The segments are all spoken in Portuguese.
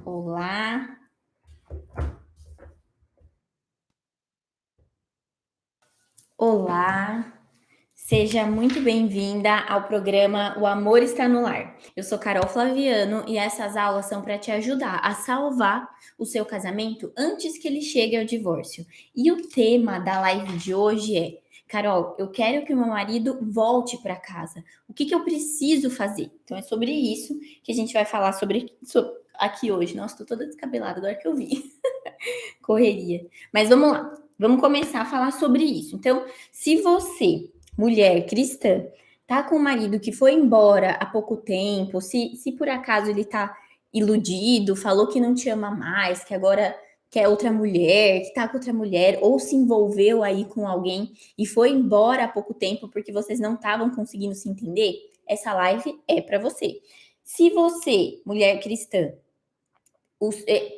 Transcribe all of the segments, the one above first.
Olá, olá, seja muito bem-vinda ao programa O Amor Está no Lar. Eu sou Carol Flaviano e essas aulas são para te ajudar a salvar o seu casamento antes que ele chegue ao divórcio. E o tema da live de hoje é: Carol, eu quero que o meu marido volte para casa. O que eu preciso fazer? Então é sobre isso que a gente vai falar aqui hoje. Nossa, tô toda descabelada agora que eu vi. Correria. Mas vamos lá, vamos começar a falar sobre isso. Então, se você, mulher cristã, tá com um marido que foi embora há pouco tempo, se por acaso ele tá iludido, falou que não te ama mais, que agora quer outra mulher, que tá com outra mulher, ou se envolveu aí com alguém e foi embora há pouco tempo porque vocês não estavam conseguindo se entender, essa live é para você. Se você, mulher cristã,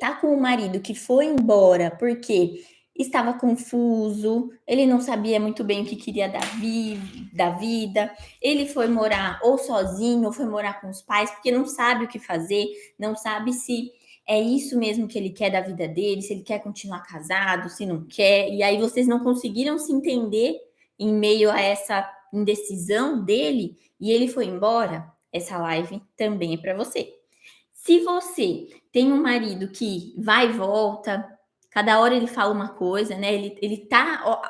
tá com o marido que foi embora porque estava confuso, ele não sabia muito bem o que queria da vida, ele foi morar ou sozinho ou foi morar com os pais porque não sabe o que fazer, não sabe se é isso mesmo que ele quer da vida dele, se ele quer continuar casado, se não quer, e aí vocês não conseguiram se entender em meio a essa indecisão dele e ele foi embora. Essa live também é para você. Se você tem um marido que vai e volta, cada hora ele fala uma coisa, né?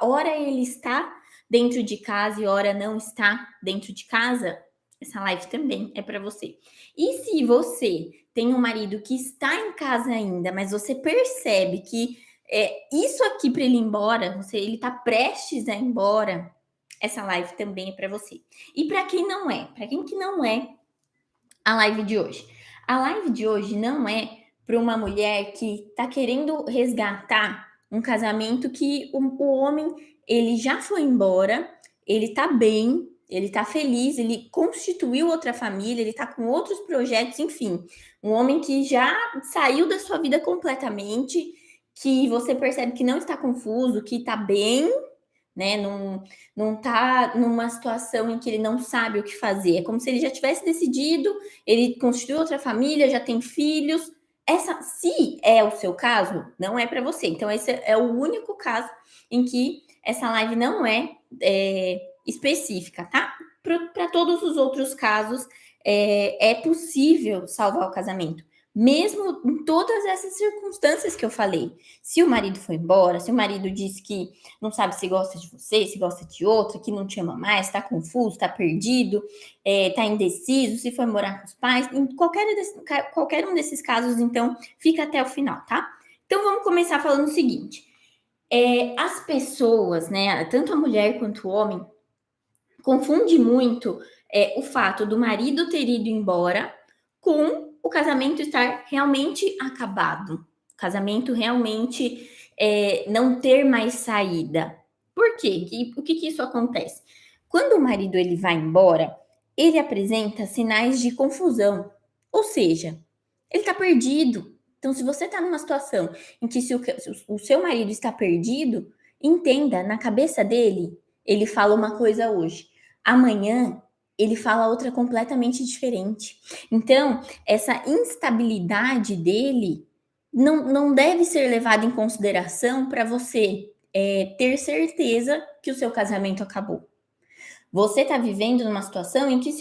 Hora ele está dentro de casa e hora não está dentro de casa, essa live também é para você. E se você tem um marido que está em casa ainda, mas você percebe que isso aqui para ele ir embora, ele está prestes a ir embora, essa live também é para você. E para quem não é, para quem que não é a live de hoje? A live de hoje não é para uma mulher que está querendo resgatar um casamento que o homem ele já foi embora, ele está bem, ele está feliz, ele constituiu outra família, ele está com outros projetos, enfim, um homem que já saiu da sua vida completamente, que você percebe que não está confuso, que está bem, né? Não tá numa situação em que ele não sabe o que fazer. É como se ele já tivesse decidido, ele constituiu outra família, já tem filhos. Se é o seu caso, não é para você. Então, esse é o único caso em que essa live não é específica, tá? Para todos os outros casos, é possível salvar o casamento. Mesmo em todas essas circunstâncias que eu falei. Se o marido foi embora, se o marido disse que não sabe se gosta de você, se gosta de outra, que não te ama mais, está confuso, está perdido, está indeciso, se foi morar com os pais, em qualquer um desses casos, então, fica até o final, tá? Então, vamos começar falando o seguinte. As pessoas, né, tanto a mulher quanto o homem, confunde muito o fato do marido ter ido embora com o casamento estar realmente acabado. O casamento realmente não ter mais saída. Por quê? O que isso acontece? Quando o marido ele vai embora, ele apresenta sinais de confusão. Ou seja, ele está perdido. Então, se você está numa situação em que se o seu marido está perdido, entenda, na cabeça dele, ele fala uma coisa hoje. Amanhã, ele fala outra completamente diferente. Então, essa instabilidade dele não deve ser levada em consideração para você ter certeza que o seu casamento acabou. Você está vivendo numa situação em que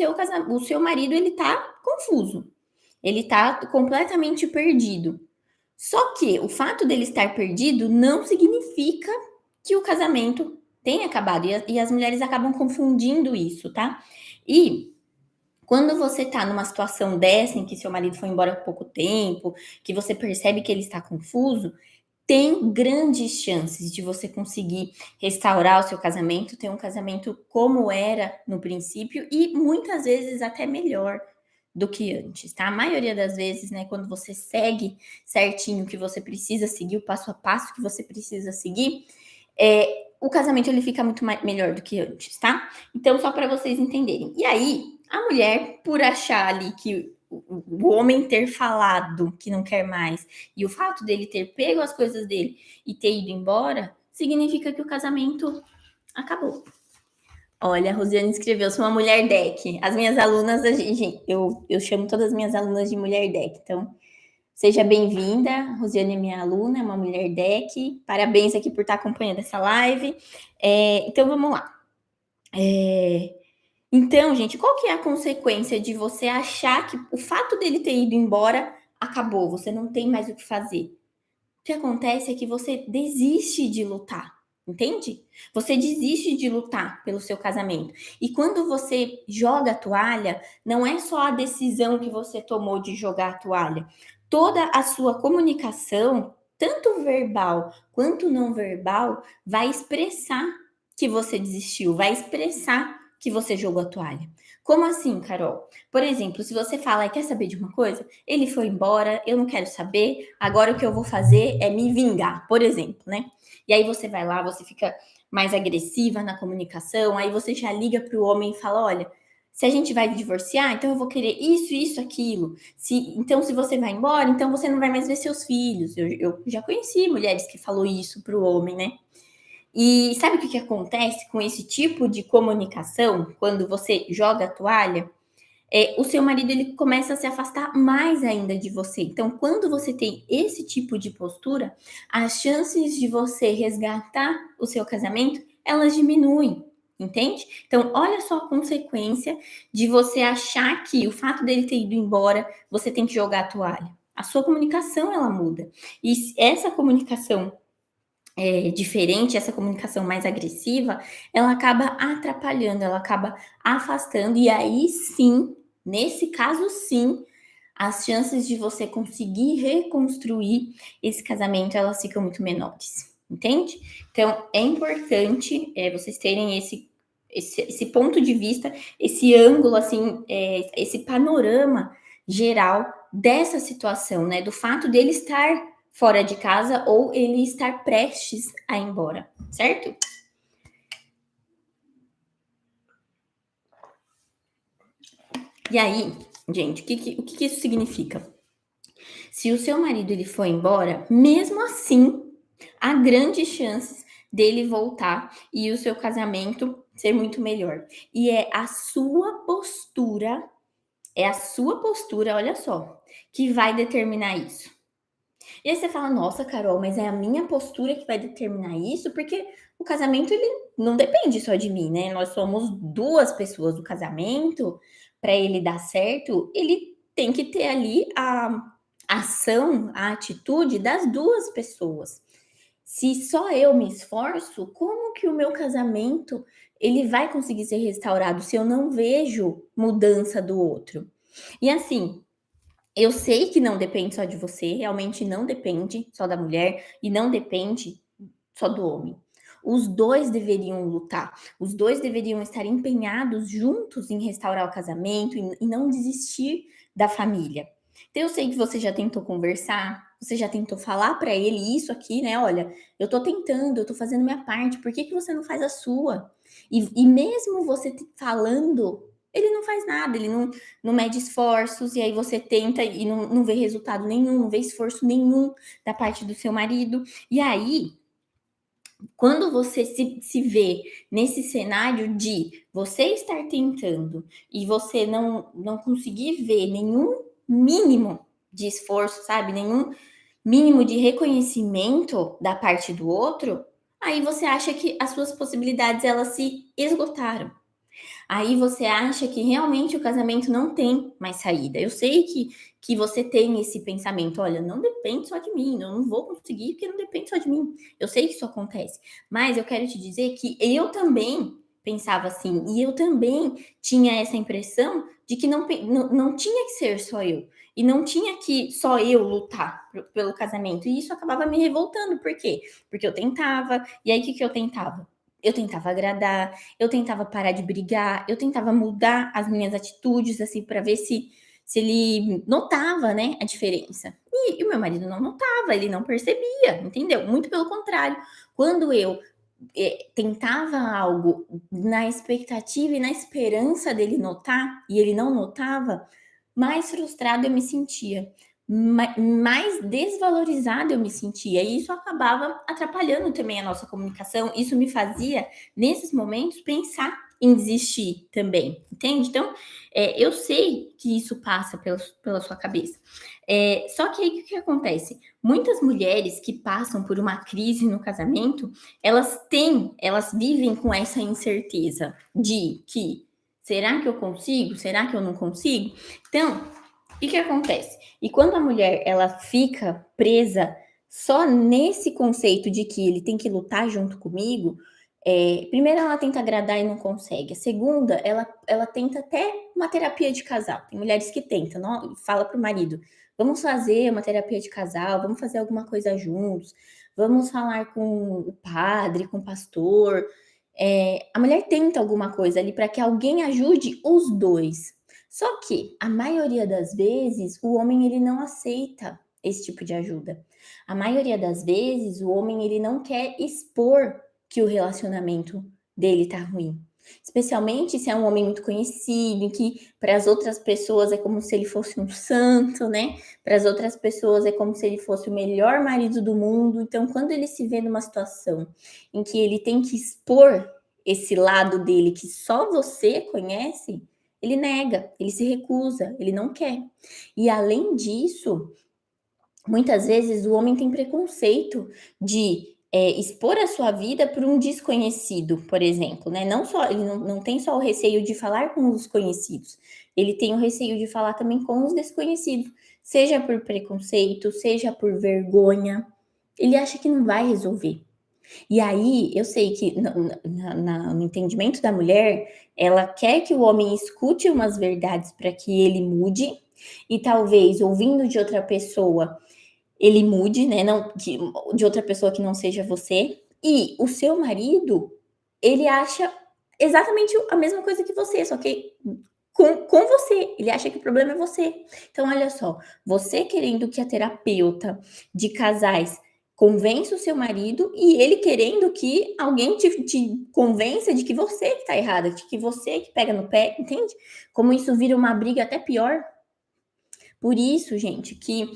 o seu marido ele está confuso, ele está completamente perdido. Só que o fato dele estar perdido não significa que o casamento tenha acabado. E as mulheres acabam confundindo isso, tá? E quando você tá numa situação dessa, em que seu marido foi embora há pouco tempo, que você percebe que ele está confuso, tem grandes chances de você conseguir restaurar o seu casamento, ter um casamento como era no princípio e muitas vezes até melhor do que antes, tá? A maioria das vezes, né, quando você segue certinho o que você precisa seguir, o passo a passo que você precisa seguir, o casamento ele fica muito melhor do que antes, tá? Então, só para vocês entenderem. E aí, a mulher, por achar ali que o homem ter falado que não quer mais e o fato dele ter pego as coisas dele e ter ido embora, significa que o casamento acabou. Olha, a Rosiane escreveu, sou uma mulher deck. As minhas alunas, eu chamo todas as minhas alunas de mulher deck. Então, Seja bem-vinda, Rosiane é minha aluna, é uma mulher DEC. Parabéns aqui por estar acompanhando essa live. Então, vamos lá. Então, gente, qual que é a consequência de você achar que o fato dele ter ido embora acabou, você não tem mais o que fazer? O que acontece é que você desiste de lutar, entende? Você desiste de lutar pelo seu casamento. E quando você joga a toalha, não é só a decisão que você tomou de jogar a toalha. Toda a sua comunicação, tanto verbal quanto não verbal, vai expressar que você desistiu, vai expressar que você jogou a toalha. Como assim, Carol? Por exemplo, se você fala, quer saber de uma coisa? Ele foi embora, eu não quero saber, agora o que eu vou fazer é me vingar, por exemplo, né? E aí você vai lá, você fica mais agressiva na comunicação, aí você já liga para o homem e fala: olha, se a gente vai divorciar, então eu vou querer isso, isso, aquilo. Então, se você vai embora, então você não vai mais ver seus filhos. Eu já conheci mulheres que falou isso para o homem, né? E sabe o que acontece com esse tipo de comunicação, quando você joga a toalha? O seu marido ele começa a se afastar mais ainda de você. Então, quando você tem esse tipo de postura, as chances de você resgatar o seu casamento, elas diminuem, entende? Então, olha só a consequência de você achar que o fato dele ter ido embora, você tem que jogar a toalha. A sua comunicação, ela muda. E essa comunicação diferente, essa comunicação mais agressiva, ela acaba atrapalhando, ela acaba afastando, e aí sim, nesse caso sim, as chances de você conseguir reconstruir esse casamento, elas ficam muito menores, entende? Então, é importante vocês terem esse ponto de vista, esse ângulo, assim, esse panorama geral dessa situação, né? Do fato dele estar fora de casa ou ele estar prestes a ir embora, certo? E aí, gente, o que isso significa? Se o seu marido ele for embora, mesmo assim, há grandes chances dele voltar e o seu casamento ser muito melhor. E é a sua postura, olha só, que vai determinar isso. E aí você fala, nossa, Carol, mas é a minha postura que vai determinar isso, porque o casamento ele não depende só de mim, né? Nós somos duas pessoas. O casamento, para ele dar certo, ele tem que ter ali a ação, a atitude das duas pessoas. Se só eu me esforço, como que o meu casamento ele vai conseguir ser restaurado se eu não vejo mudança do outro? E assim, eu sei que não depende só de você, realmente não depende só da mulher e não depende só do homem. Os dois deveriam lutar, os dois deveriam estar empenhados juntos em restaurar o casamento e não desistir da família. Então eu sei que você já tentou conversar, você já tentou falar para ele isso aqui, né? Olha, eu tô tentando, eu tô fazendo minha parte, por que, que você não faz a sua? E mesmo você falando, ele não faz nada, ele não mede esforços, e aí você tenta e não vê resultado nenhum, não vê esforço nenhum da parte do seu marido. E aí, quando você se vê nesse cenário de você estar tentando e você não conseguir ver nenhum mínimo de esforço, sabe? Nenhum mínimo de reconhecimento da parte do outro, aí você acha que as suas possibilidades elas se esgotaram. Aí você acha que realmente o casamento não tem mais saída. Eu sei que você tem esse pensamento, olha, não depende só de mim, eu não vou conseguir porque não depende só de mim. Eu sei que isso acontece, mas eu quero te dizer que eu também pensava assim, e eu também tinha essa impressão de que não tinha que ser só eu, e não tinha que só eu lutar pelo casamento, e isso acabava me revoltando, por quê? Porque eu tentava, e aí o que eu tentava? Eu tentava agradar, eu tentava parar de brigar, eu tentava mudar as minhas atitudes, assim, para ver se ele notava, né, a diferença. E o meu marido não notava, ele não percebia, entendeu? Muito pelo contrário. Quando eu tentava algo na expectativa e na esperança dele notar, e ele não notava, mais frustrada eu me sentia, mais desvalorizada eu me sentia, e isso acabava atrapalhando também a nossa comunicação. Isso me fazia, nesses momentos, pensar em desistir também, entende? Então, eu sei que isso passa pela sua cabeça. Só que aí o que acontece? Muitas mulheres que passam por uma crise no casamento, elas vivem com essa incerteza de que será que eu consigo? Será que eu não consigo? Então, o que acontece? E quando a mulher ela fica presa só nesse conceito de que ele tem que lutar junto comigo, primeiro ela tenta agradar e não consegue. A segunda, ela tenta até uma terapia de casal. Tem mulheres que tentam, não, fala pro marido: vamos fazer uma terapia de casal, vamos fazer alguma coisa juntos, vamos falar com o padre, com o pastor. A mulher tenta alguma coisa ali para que alguém ajude os dois. Só que a maioria das vezes o homem ele não aceita esse tipo de ajuda. A maioria das vezes o homem ele não quer expor que o relacionamento dele tá ruim. Especialmente se é um homem muito conhecido, que para as outras pessoas é como se ele fosse um santo, né? Para as outras pessoas é como se ele fosse o melhor marido do mundo. Então, quando ele se vê numa situação em que ele tem que expor esse lado dele que só você conhece, ele nega, ele se recusa, ele não quer. E além disso, muitas vezes o homem tem preconceito de expor a sua vida por um desconhecido, por exemplo, né? Não só, ele não tem só o receio de falar com os conhecidos, ele tem o receio de falar também com os desconhecidos, seja por preconceito, seja por vergonha. Ele acha que não vai resolver. E aí, eu sei que no entendimento da mulher, ela quer que o homem escute umas verdades para que ele mude, e talvez ouvindo de outra pessoa, ele mude, né? Não, de outra pessoa que não seja você. E o seu marido, ele acha exatamente a mesma coisa que você, só que com você. Ele acha que o problema é você. Então, olha só, você querendo que a terapeuta de casais convença o seu marido e ele querendo que alguém te convença de que você que tá errada, de que você que pega no pé, entende? Como isso vira uma briga até pior. Por isso, gente, que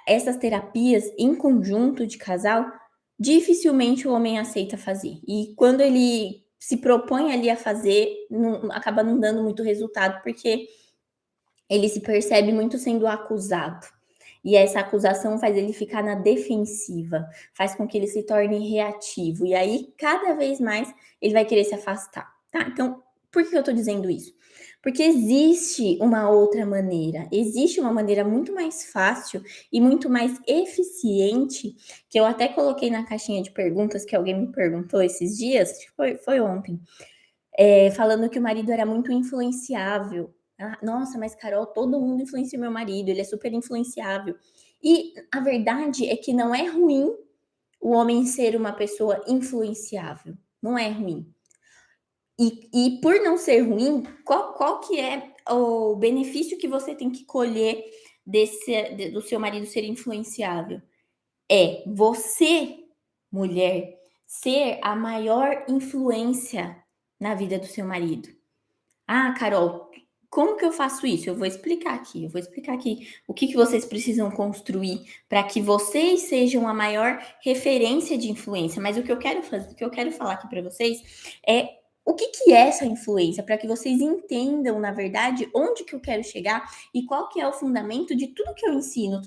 essas terapias em conjunto de casal, dificilmente o homem aceita fazer. E quando ele se propõe ali a fazer, acaba não dando muito resultado, porque ele se percebe muito sendo acusado. E essa acusação faz ele ficar na defensiva, faz com que ele se torne reativo. E aí, cada vez mais, ele vai querer se afastar. Tá? Então, por que eu tô dizendo isso? Porque existe uma outra maneira, existe uma maneira muito mais fácil e muito mais eficiente, que eu até coloquei na caixinha de perguntas que alguém me perguntou esses dias, foi ontem, falando que o marido era muito influenciável. Nossa, mas Carol, todo mundo influencia meu marido, ele é super influenciável. E a verdade é que não é ruim o homem ser uma pessoa influenciável, não é ruim. E por não ser ruim, qual que é o benefício que você tem que colher do seu marido ser influenciável? É você, mulher, ser a maior influência na vida do seu marido. Ah, Carol, como que eu faço isso? Eu vou explicar aqui o que vocês precisam construir para que vocês sejam a maior referência de influência. Mas o que eu quero fazer, o que eu quero falar aqui para vocês é o que é essa influência, para que vocês entendam, na verdade, onde que eu quero chegar e qual que é o fundamento de tudo que eu ensino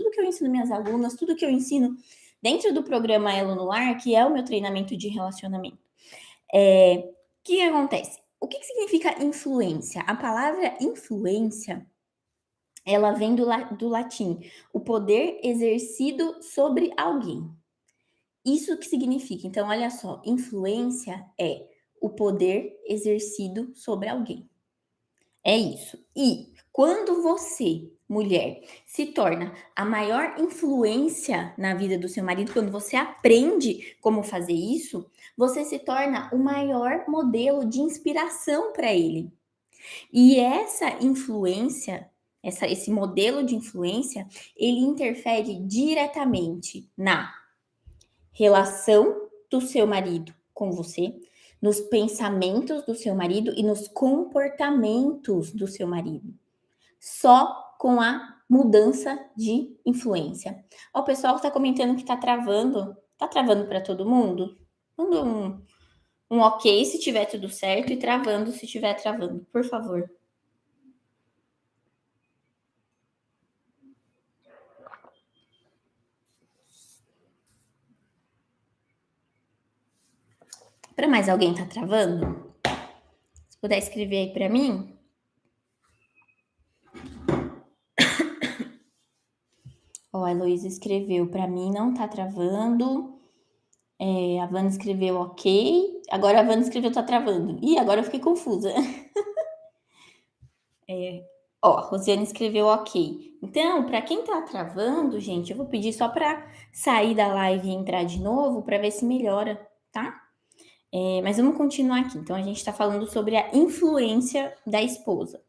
minhas alunas, tudo que eu ensino dentro do programa Elo no Ar, que é o meu treinamento de relacionamento. O que acontece? O que significa influência? A palavra influência, ela vem do latim, o poder exercido sobre alguém. Isso que significa. Então, olha só, influência é o poder exercido sobre alguém. É isso. E quando você, mulher, se torna a maior influência na vida do seu marido, quando você aprende como fazer isso, você se torna o maior modelo de inspiração para ele. E essa influência, esse modelo de influência, ele interfere diretamente na relação do seu marido com você, nos pensamentos do seu marido e nos comportamentos do seu marido. Só com a mudança de influência. Ó, o pessoal está comentando que está travando. Tá travando para todo mundo? Manda Um ok se tiver tudo certo e travando se estiver travando, por favor. Para mais alguém tá travando? Se puder escrever aí para mim. Ó, a Heloísa escreveu, para mim não tá travando. A Vana escreveu ok. Agora a Vana escreveu tá travando. Ih, agora eu fiquei confusa. Ó, a Rosiane escreveu ok. Então, para quem tá travando, gente, eu vou pedir só para sair da live e entrar de novo para ver se melhora, tá? Mas vamos continuar aqui. Então, a gente está falando sobre a influência da esposa.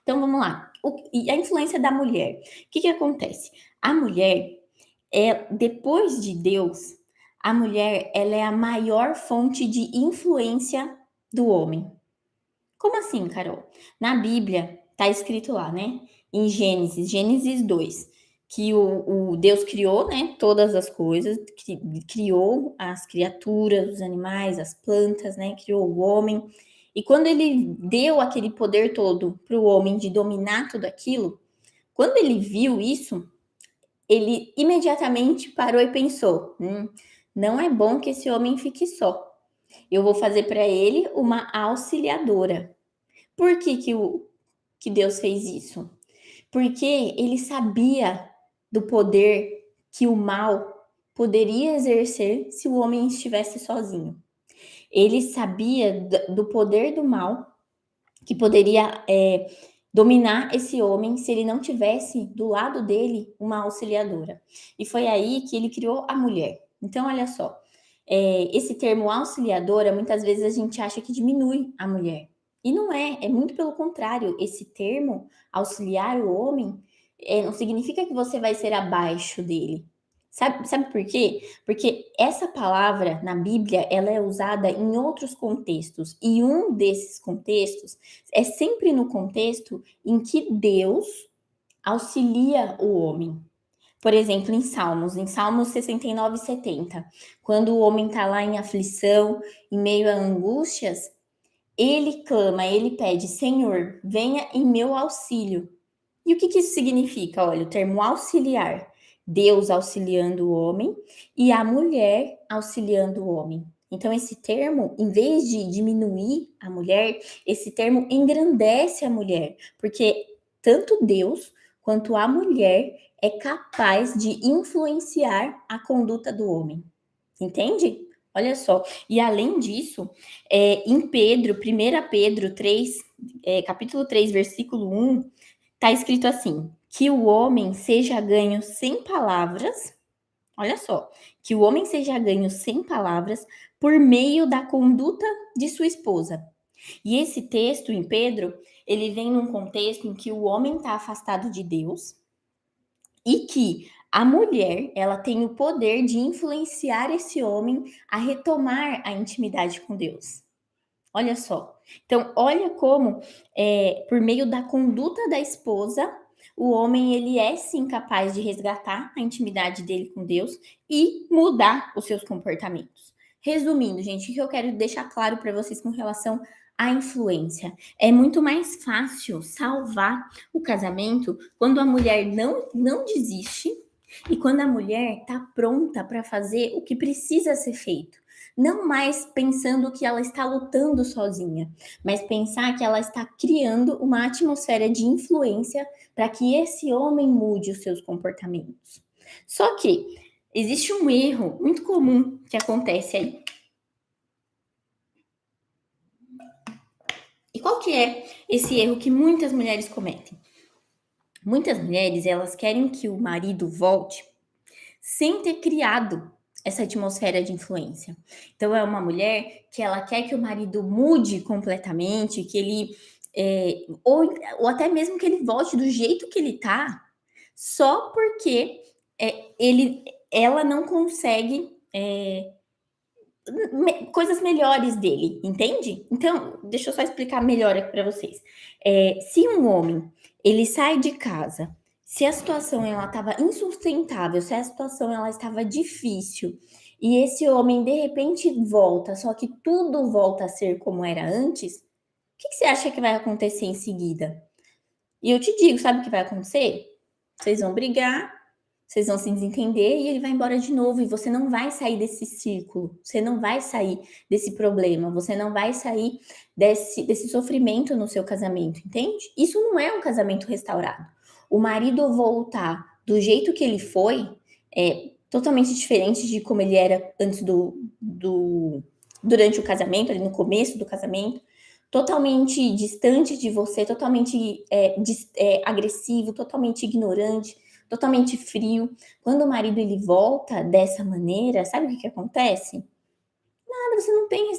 Então, vamos lá. E a influência da mulher. O que acontece? A mulher, depois de Deus, a mulher ela é a maior fonte de influência do homem. Como assim, Carol? Na Bíblia, tá escrito lá, né? Em Gênesis 2, que o Deus criou, né? Todas as coisas, criou as criaturas, os animais, as plantas, né? Criou o homem. E quando ele deu aquele poder todo para o homem de dominar tudo aquilo, quando ele viu isso, ele imediatamente parou e pensou: não é bom que esse homem fique só. Eu vou fazer para ele uma auxiliadora. Por que Deus fez isso? Porque ele sabia do poder que o mal poderia exercer se o homem estivesse sozinho. Ele sabia do poder do mal que poderia dominar esse homem se ele não tivesse do lado dele uma auxiliadora. E foi aí que ele criou a mulher. Então, olha só, esse termo auxiliadora, muitas vezes a gente acha que diminui a mulher. E não é muito pelo contrário. Esse termo, auxiliar o homem, não significa que você vai ser abaixo dele. Sabe por quê? Porque essa palavra na Bíblia, ela é usada em outros contextos. E um desses contextos é sempre no contexto em que Deus auxilia o homem. Por exemplo, em Salmos 69 e 70, quando o homem está lá em aflição, em meio a angústias, ele clama, ele pede: Senhor, venha em meu auxílio. E o que isso significa? Olha, o termo auxiliar. Deus auxiliando o homem e a mulher auxiliando o homem. Então, esse termo, em vez de diminuir a mulher, esse termo engrandece a mulher, porque tanto Deus quanto a mulher é capaz de influenciar a conduta do homem. Entende? Olha só. E além disso, em Pedro, 1 Pedro 3, capítulo 3, versículo 1, está escrito assim: que o homem seja ganho sem palavras. Olha só, que o homem seja ganho sem palavras por meio da conduta de sua esposa. E esse texto em Pedro, ele vem num contexto em que o homem está afastado de Deus e que a mulher, ela tem o poder de influenciar esse homem a retomar a intimidade com Deus. Olha só. Então, olha como, por meio da conduta da esposa, o homem ele é sim capaz de resgatar a intimidade dele com Deus e mudar os seus comportamentos. Resumindo, gente, o que eu quero deixar claro para vocês com relação à influência é muito mais fácil salvar o casamento quando a mulher não desiste e quando a mulher está pronta para fazer o que precisa ser feito. Não mais pensando que ela está lutando sozinha, mas pensar que ela está criando uma atmosfera de influência para que esse homem mude os seus comportamentos. Só que existe um erro muito comum que acontece aí. E qual que é esse erro que muitas mulheres cometem? Muitas mulheres, elas querem que o marido volte sem ter criado essa atmosfera de influência. Então, é uma mulher que ela quer que o marido mude completamente, que ele. Ou até mesmo que ele volte do jeito que ele tá, só porque ela não consegue coisas melhores dele, entende? Então, deixa eu só explicar melhor aqui para vocês. Se um homem ele sai de casa, se a situação ela estava insustentável, se a situação ela estava difícil e esse homem de repente volta, só que tudo volta a ser como era antes, o que você acha que vai acontecer em seguida? E eu te digo, sabe o que vai acontecer? Vocês vão brigar, vocês vão se desentender e ele vai embora de novo. E você não vai sair desse círculo, você não vai sair desse problema, você não vai sair desse sofrimento no seu casamento, entende? Isso não é um casamento restaurado. O marido voltar do jeito que ele foi é totalmente diferente de como ele era antes durante o casamento, ali no começo do casamento, totalmente distante de você, totalmente agressivo, totalmente ignorante, totalmente frio. Quando o marido ele volta dessa maneira, sabe o que acontece? Nada, você não tem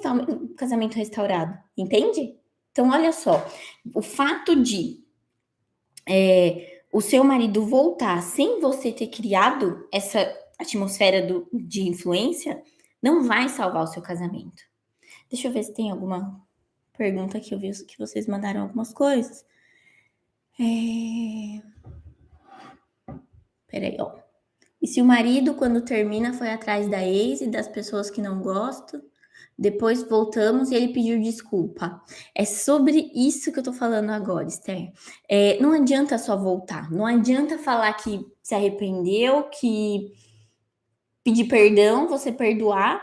casamento restaurado, entende? Então, olha só, o fato de o seu marido voltar sem você ter criado essa atmosfera de influência, não vai salvar o seu casamento. Deixa eu ver se tem alguma pergunta aqui, eu vi que vocês mandaram algumas coisas. Peraí, ó. E se o marido, quando termina, foi atrás da ex e das pessoas que não gostam, depois voltamos e ele pediu desculpa. É sobre isso que eu tô falando agora, Esther. Não adianta só voltar, não adianta falar que se arrependeu, que pedir perdão, você perdoar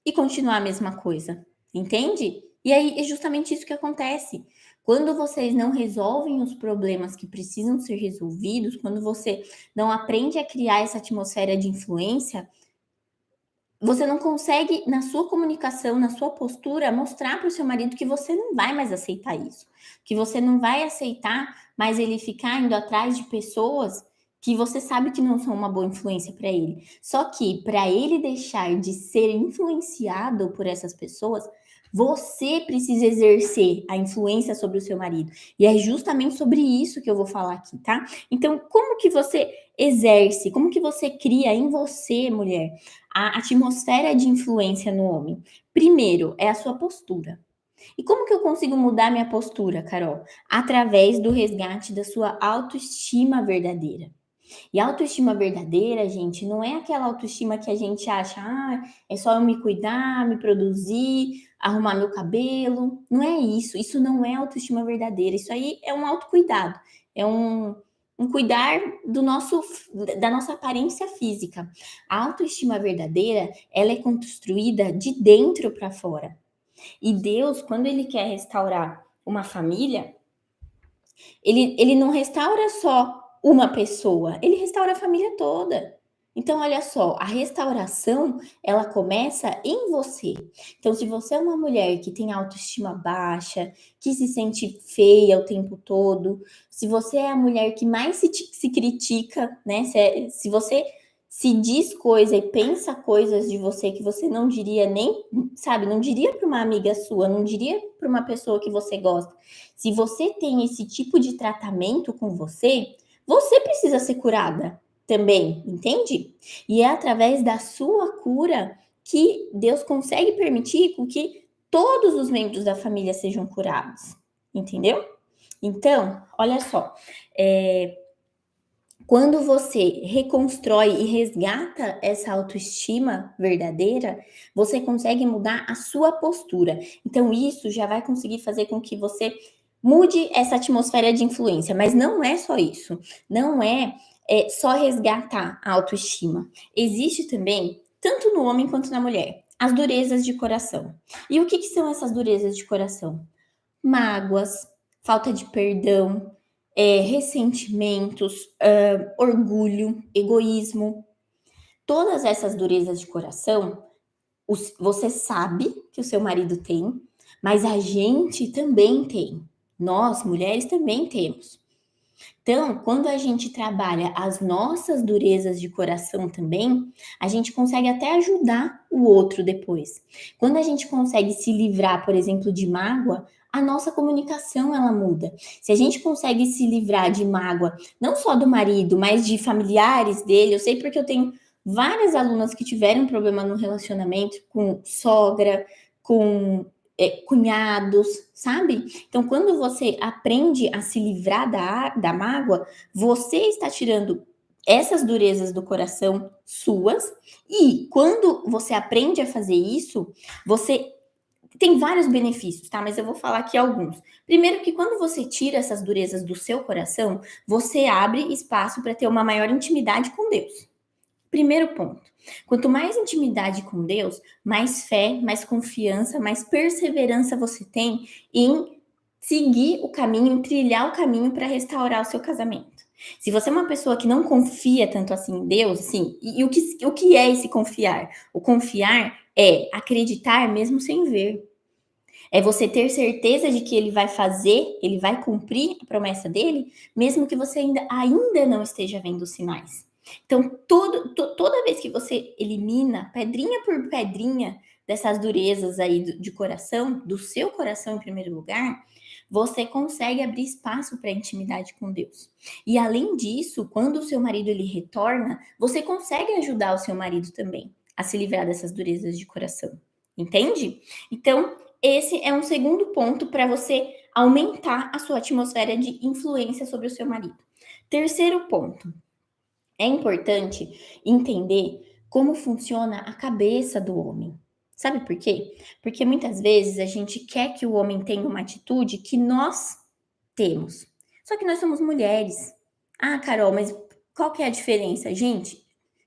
e continuar a mesma coisa, entende? E aí é justamente isso que acontece. Quando vocês não resolvem os problemas que precisam ser resolvidos, quando você não aprende a criar essa atmosfera de influência, você não consegue, na sua comunicação, na sua postura, mostrar para o seu marido que você não vai mais aceitar isso, que você não vai aceitar mais ele ficar indo atrás de pessoas que você sabe que não são uma boa influência para ele. Só que para ele deixar de ser influenciado por essas pessoas, você precisa exercer a influência sobre o seu marido. E é justamente sobre isso que eu vou falar aqui, tá? Então, como que você exerce, como que você cria em você, mulher, a atmosfera de influência no homem? Primeiro, é a sua postura. E como que eu consigo mudar minha postura, Carol? Através do resgate da sua autoestima verdadeira. E autoestima verdadeira, gente, não é aquela autoestima que a gente acha, é só eu me cuidar, me produzir, arrumar meu cabelo. Não é isso. Isso não é autoestima verdadeira. Isso aí é um autocuidado. É um cuidar da nossa aparência física. A autoestima verdadeira, ela é construída de dentro para fora. E Deus, quando ele quer restaurar uma família, ele não restaura só uma pessoa, ele restaura a família toda. Então, olha só, a restauração, ela começa em você. Então, se você é uma mulher que tem autoestima baixa, que se sente feia o tempo todo, se você é a mulher que mais se critica, né? Se você se diz coisa e pensa coisas de você que você não diria nem, sabe, não diria para uma amiga sua, não diria para uma pessoa que você gosta. Se você tem esse tipo de tratamento com você, você precisa ser curada também, entende? E é através da sua cura que Deus consegue permitir com que todos os membros da família sejam curados, entendeu? Então, olha só, quando você reconstrói e resgata essa autoestima verdadeira, você consegue mudar a sua postura. Então, isso já vai conseguir fazer com que você mude essa atmosfera de influência. Mas não é só isso. Não é só resgatar a autoestima. Existe também, tanto no homem quanto na mulher, as durezas de coração. E o que são essas durezas de coração? Mágoas, falta de perdão, ressentimentos, orgulho, egoísmo. Todas essas durezas de coração, você sabe que o seu marido tem, mas a gente também tem. Nós, mulheres, também temos. Então, quando a gente trabalha as nossas durezas de coração também, a gente consegue até ajudar o outro depois. Quando a gente consegue se livrar, por exemplo, de mágoa, a nossa comunicação ela muda. Se a gente consegue se livrar de mágoa, não só do marido, mas de familiares dele, eu sei porque eu tenho várias alunas que tiveram problema no relacionamento com sogra, com cunhados, sabe? Então, quando você aprende a se livrar da mágoa, você está tirando essas durezas do coração suas, e quando você aprende a fazer isso, você tem vários benefícios, tá? Mas eu vou falar aqui alguns. Primeiro que quando você tira essas durezas do seu coração, você abre espaço para ter uma maior intimidade com Deus. Primeiro ponto. Quanto mais intimidade com Deus, mais fé, mais confiança, mais perseverança você tem em seguir o caminho, em trilhar o caminho para restaurar o seu casamento. Se você é uma pessoa que não confia tanto assim em Deus, assim, o que é esse confiar? O confiar é acreditar mesmo sem ver. É você ter certeza de que ele vai fazer, ele vai cumprir a promessa dele, mesmo que você ainda não esteja vendo os sinais. Então, toda vez que você elimina pedrinha por pedrinha dessas durezas aí de coração, do seu coração em primeiro lugar, você consegue abrir espaço para a intimidade com Deus. E além disso, quando o seu marido ele retorna, você consegue ajudar o seu marido também a se livrar dessas durezas de coração. Entende? Então, esse é um segundo ponto para você aumentar a sua atmosfera de influência sobre o seu marido. Terceiro ponto, é importante entender como funciona a cabeça do homem. Sabe por quê? Porque muitas vezes a gente quer que o homem tenha uma atitude que nós temos. Só que nós somos mulheres. Ah, Carol, mas qual que é a diferença? Gente,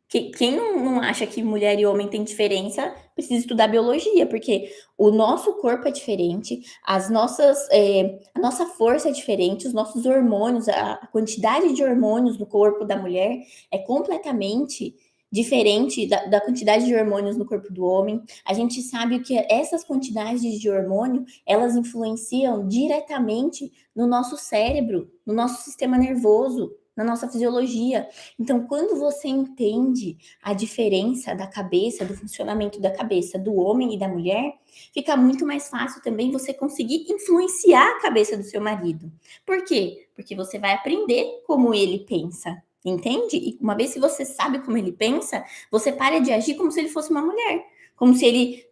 quem não acha que mulher e homem tem diferença, precisa estudar biologia, porque o nosso corpo é diferente, a nossa força é diferente, os nossos hormônios, a quantidade de hormônios no corpo da mulher é completamente diferente da quantidade de hormônios no corpo do homem. A gente sabe que essas quantidades de hormônio, elas influenciam diretamente no nosso cérebro, no nosso sistema nervoso, na nossa fisiologia. Então, quando você entende a diferença da cabeça, do funcionamento da cabeça do homem e da mulher, fica muito mais fácil também você conseguir influenciar a cabeça do seu marido. Por quê? Porque você vai aprender como ele pensa. Entende? E uma vez que você sabe como ele pensa, você para de agir como se ele fosse uma mulher. O que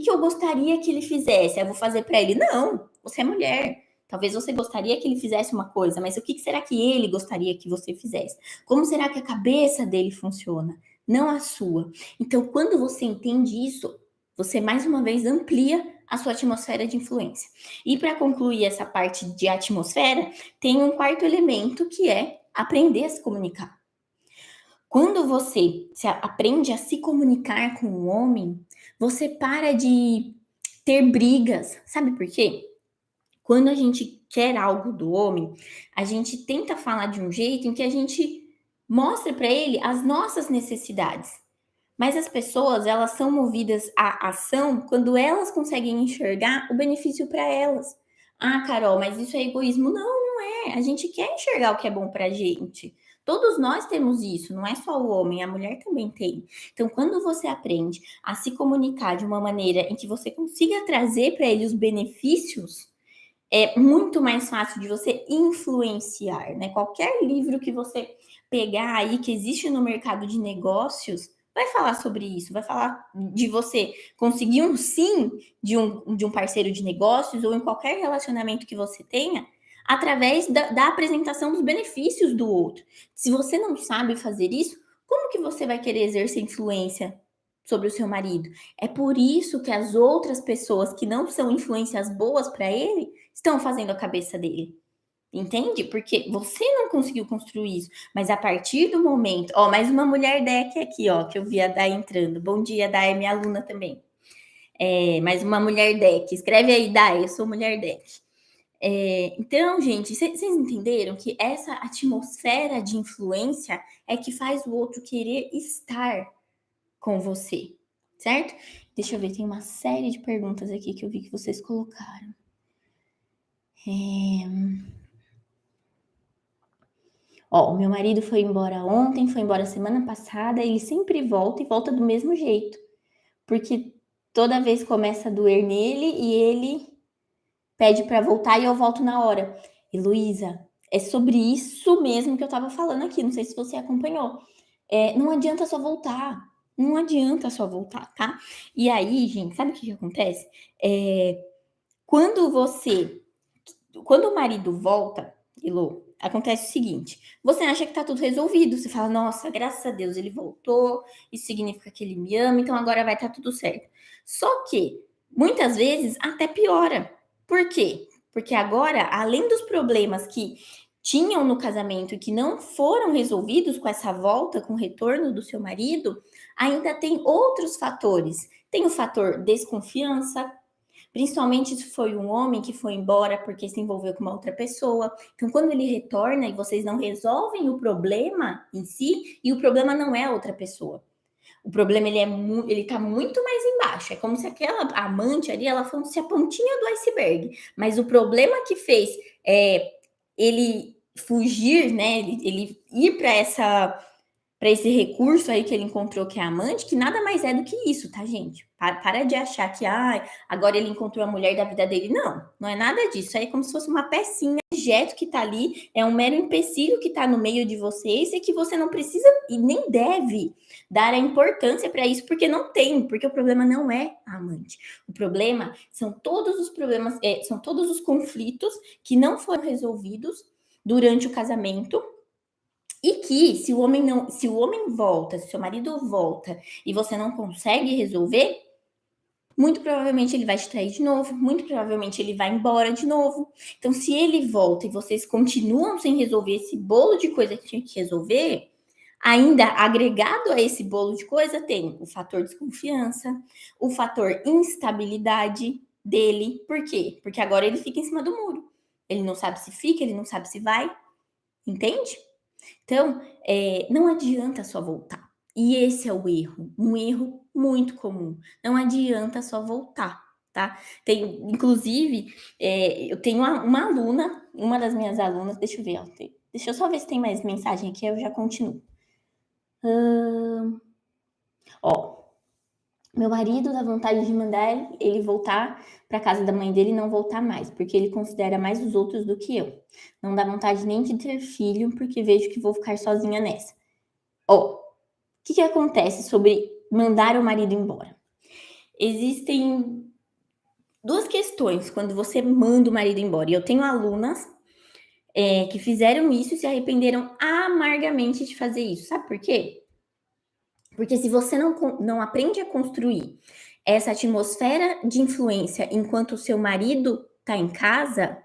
eu gostaria que ele fizesse? Eu vou fazer para ele. Não, você é mulher. Talvez você gostaria que ele fizesse uma coisa, mas o que será que ele gostaria que você fizesse? Como será que a cabeça dele funciona? Não a sua. Então, quando você entende isso, você mais uma vez amplia a sua atmosfera de influência. E para concluir essa parte de atmosfera, tem um quarto elemento que é aprender a se comunicar. Quando você aprende a se comunicar com o homem, você para de ter brigas. Sabe por quê? Quando a gente quer algo do homem, a gente tenta falar de um jeito em que a gente mostra para ele as nossas necessidades. Mas as pessoas, elas são movidas à ação quando elas conseguem enxergar o benefício para elas. Ah, Carol, mas isso é egoísmo? Não, não é. A gente quer enxergar o que é bom para a gente. Todos nós temos isso, não é só o homem, a mulher também tem. Então, quando você aprende a se comunicar de uma maneira em que você consiga trazer para ele os benefícios, é muito mais fácil de você influenciar, né? Qualquer livro que você pegar aí que existe no mercado de negócios vai falar sobre isso, vai falar de você conseguir um sim de um parceiro de negócios ou em qualquer relacionamento que você tenha através da apresentação dos benefícios do outro. Se você não sabe fazer isso, como que você vai querer exercer influência sobre o seu marido? É por isso que as outras pessoas que não são influências boas para ele estão fazendo a cabeça dele. Entende? Porque você não conseguiu construir isso, mas a partir do momento, ó, mais uma mulher deck aqui, ó, que eu vi a Day entrando. Bom dia, Day, é minha aluna também. Mais uma mulher deck. Escreve aí, Day, eu sou mulher deck. Então, gente, vocês entenderam que essa atmosfera de influência é que faz o outro querer estar com você, certo? Deixa eu ver, tem uma série de perguntas aqui que eu vi que vocês colocaram. Ó, o meu marido foi embora ontem, foi embora semana passada, ele sempre volta e volta do mesmo jeito. Porque toda vez começa a doer nele e ele pede para voltar e eu volto na hora. Heloísa, é sobre isso mesmo que eu tava falando aqui, não sei se você acompanhou. Não adianta só voltar, não adianta só voltar, tá? E aí, gente, sabe o que acontece? Quando o marido volta, Elô, acontece o seguinte: você acha que tá tudo resolvido, você fala: "Nossa, graças a Deus ele voltou, isso significa que ele me ama, então agora vai estar tudo certo". Só que, muitas vezes, até piora. Por quê? Porque agora, além dos problemas que tinham no casamento e que não foram resolvidos com essa volta, com o retorno do seu marido, ainda tem outros fatores. Tem o fator desconfiança, principalmente se foi um homem que foi embora porque se envolveu com uma outra pessoa. Então, quando ele retorna e vocês não resolvem o problema em si, e o problema não é a outra pessoa. O problema ele tá muito mais embaixo. É como se aquela amante ali, ela fosse a pontinha do iceberg. Mas o problema que fez ele fugir, né? Ele ir para esse recurso aí que ele encontrou, que é a amante, que nada mais é do que isso, tá, gente? Para de achar que agora ele encontrou a mulher da vida dele. Não, não é nada disso. É como se fosse uma pecinha, um objeto que tá ali, é um mero empecilho que tá no meio de vocês e que você não precisa e nem deve dar a importância para isso, porque não tem, porque o problema não é a amante. O problema são todos os problemas, são todos os conflitos que não foram resolvidos durante o casamento e que se o homem volta, se seu marido volta e você não consegue resolver, muito provavelmente ele vai te trair de novo, muito provavelmente ele vai embora de novo. Então, se ele volta e vocês continuam sem resolver esse bolo de coisa que tinha que resolver, ainda agregado a esse bolo de coisa, tem o fator desconfiança, o fator instabilidade dele. Por quê? Porque agora ele fica em cima do muro. Ele não sabe se fica, ele não sabe se vai. Entende? Então, não adianta só voltar. E esse é o erro, um erro muito comum. Não adianta só voltar, tá? Inclusive, eu tenho uma aluna, uma das minhas alunas, deixa eu ver, deixa eu só ver se tem mais mensagem aqui, eu já continuo. Ó, meu marido dá vontade de mandar ele voltar para casa da mãe dele e não voltar mais, porque ele considera mais os outros do que eu. Não dá vontade nem de ter filho, porque vejo que vou ficar sozinha nessa. Ó, o que acontece sobre mandar o marido embora? Existem duas questões quando você manda o marido embora. E eu tenho alunas que fizeram isso e se arrependeram amargamente de fazer isso. Sabe por quê? Porque se você não aprende a construir essa atmosfera de influência enquanto o seu marido está em casa,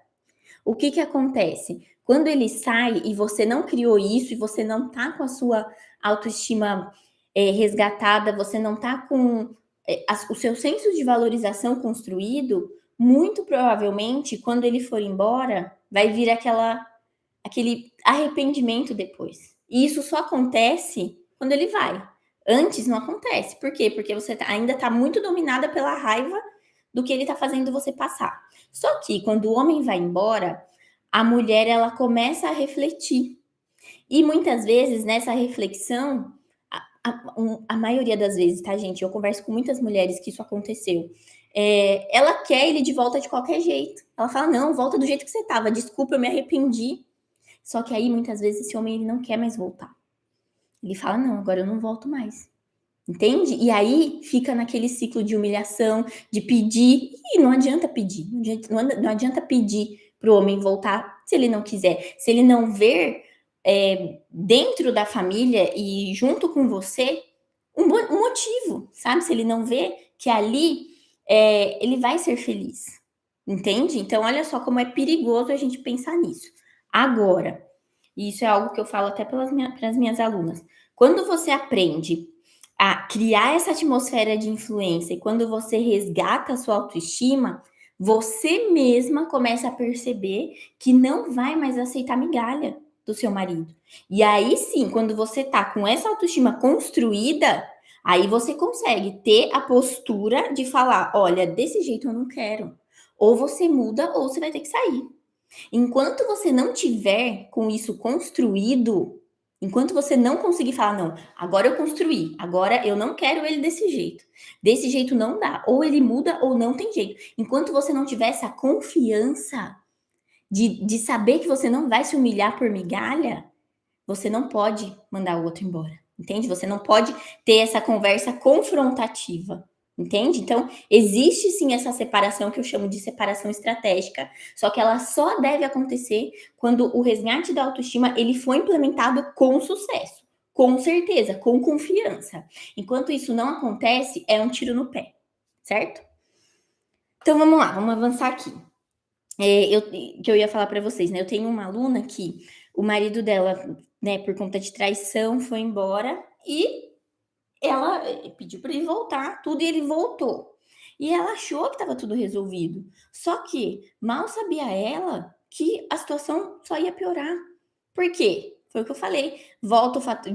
o que acontece? Quando ele sai e você não criou isso, e você não está com a sua autoestima resgatada, você não está com o seu senso de valorização construído, muito provavelmente, quando ele for embora, vai vir aquele arrependimento depois. E isso só acontece quando ele vai. Antes não acontece. Por quê? Porque você ainda está muito dominada pela raiva do que ele está fazendo você passar. Só que quando o homem vai embora, a mulher ela começa a refletir. E muitas vezes nessa reflexão, a maioria das vezes, tá, gente? Eu converso com muitas mulheres que isso aconteceu. Ela quer ele de volta de qualquer jeito. Ela fala: não, volta do jeito que você estava. Desculpa, eu me arrependi. Só que aí, muitas vezes, esse homem ele não quer mais voltar. Ele fala: não, agora eu não volto mais. Entende? E aí fica naquele ciclo de humilhação, de pedir. E não adianta pedir. Não adianta pedir para o homem voltar se ele não quiser. Se ele não ver dentro da família e junto com você um motivo, sabe? Se ele não vê que ali ele vai ser feliz. Entende? Então, olha só como é perigoso a gente pensar nisso. Agora, e isso é algo que eu falo até para as minhas alunas. Quando você aprende a criar essa atmosfera de influência e quando você resgata a sua autoestima, você mesma começa a perceber que não vai mais aceitar migalha do seu marido. E aí sim, quando você tá com essa autoestima construída, aí você consegue ter a postura de falar: olha, desse jeito eu não quero. Ou você muda ou você vai ter que sair. Enquanto você não tiver com isso construído, enquanto você não conseguir falar: não, agora eu construí, agora eu não quero ele desse jeito não dá, ou ele muda ou não tem jeito. Enquanto você não tiver essa confiança de saber que você não vai se humilhar por migalha, você não pode mandar o outro embora, entende? Você não pode ter essa conversa confrontativa, Entende? Então, existe sim essa separação que eu chamo de separação estratégica, só que ela só deve acontecer quando o resgate da autoestima ele foi implementado com sucesso, com certeza, com confiança. Enquanto isso não acontece, é um tiro no pé, certo? Então vamos lá, vamos avançar aqui. Que eu ia falar para vocês, né? Eu tenho uma aluna que o marido dela, né, por conta de traição, foi embora e ela pediu para ele voltar, tudo, e ele voltou. E ela achou que estava tudo resolvido. Só que mal sabia ela que a situação só ia piorar. Por quê? Foi o que eu falei. Volta o fato,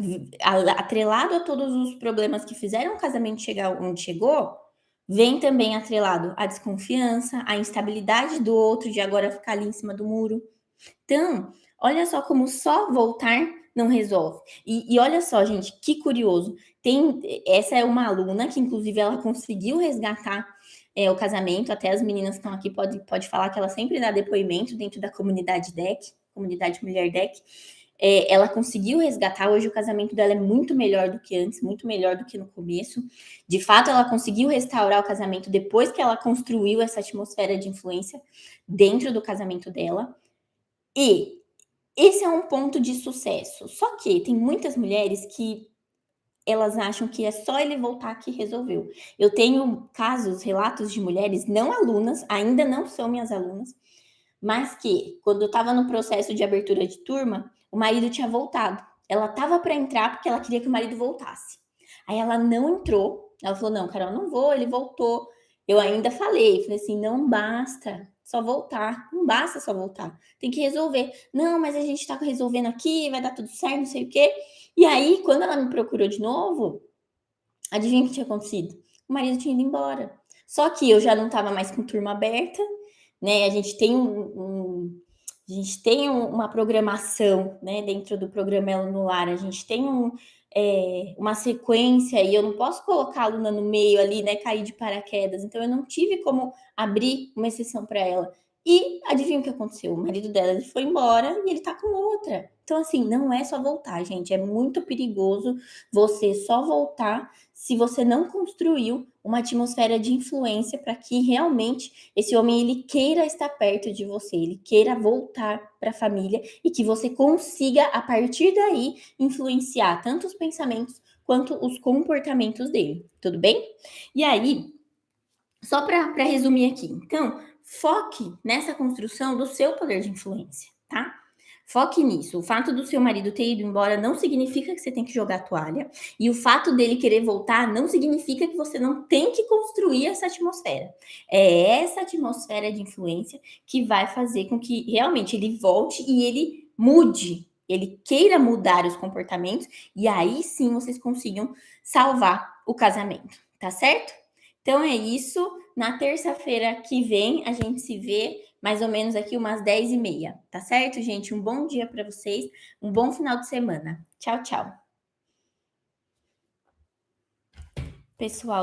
atrelado a todos os problemas que fizeram o casamento chegar onde chegou, vem também atrelado a desconfiança, a instabilidade do outro de agora ficar ali em cima do muro. Então, olha só como só voltar não resolve. E olha só, gente, que curioso. Essa é uma aluna que, inclusive, ela conseguiu resgatar o casamento. Até as meninas que estão aqui pode falar que ela sempre dá depoimento dentro da comunidade DEC, comunidade Mulher DEC. Ela conseguiu resgatar. Hoje o casamento dela é muito melhor do que antes, muito melhor do que no começo. De fato, ela conseguiu restaurar o casamento depois que ela construiu essa atmosfera de influência dentro do casamento dela. E esse é um ponto de sucesso. Só que tem muitas mulheres que elas acham que é só ele voltar que resolveu. Eu tenho casos, relatos de mulheres, não alunas, ainda não são minhas alunas, mas que, quando eu estava no processo de abertura de turma, o marido tinha voltado. Ela estava para entrar porque ela queria que o marido voltasse. Aí ela não entrou. Ela falou: Não, Carol, não vou. Ele voltou. Eu ainda falei assim: Não basta só voltar. Não basta só voltar. Tem que resolver. Não, mas a gente está resolvendo aqui, vai dar tudo certo, não sei o quê. E aí, quando ela me procurou de novo, adivinha o que tinha acontecido? O marido tinha ido embora. Só que eu já não estava mais com turma aberta, né? A gente tem uma programação, né, dentro do programa Elo no Lar. A gente tem uma sequência e eu não posso colocar a aluna no meio ali, né, cair de paraquedas. Então eu não tive como abrir uma exceção para ela. E adivinha o que aconteceu? O marido dela ele foi embora e ele tá com outra. Então, assim, não é só voltar, gente. É muito perigoso você só voltar se você não construiu uma atmosfera de influência para que realmente esse homem ele queira estar perto de você, ele queira voltar para a família e que você consiga, a partir daí, influenciar tanto os pensamentos quanto os comportamentos dele, tudo bem? E aí, só para resumir aqui, então, foque nessa construção do seu poder de influência, tá? Foque nisso. O fato do seu marido ter ido embora não significa que você tem que jogar a toalha. E o fato dele querer voltar não significa que você não tem que construir essa atmosfera. É essa atmosfera de influência que vai fazer com que realmente ele volte e ele mude. Ele queira mudar os comportamentos. E aí sim vocês consigam salvar o casamento. Tá certo? Então é isso. Na terça-feira que vem a gente se vê mais ou menos aqui umas 10h30, tá certo, gente? Um bom dia para vocês, um bom final de semana. Tchau, tchau. Pessoal,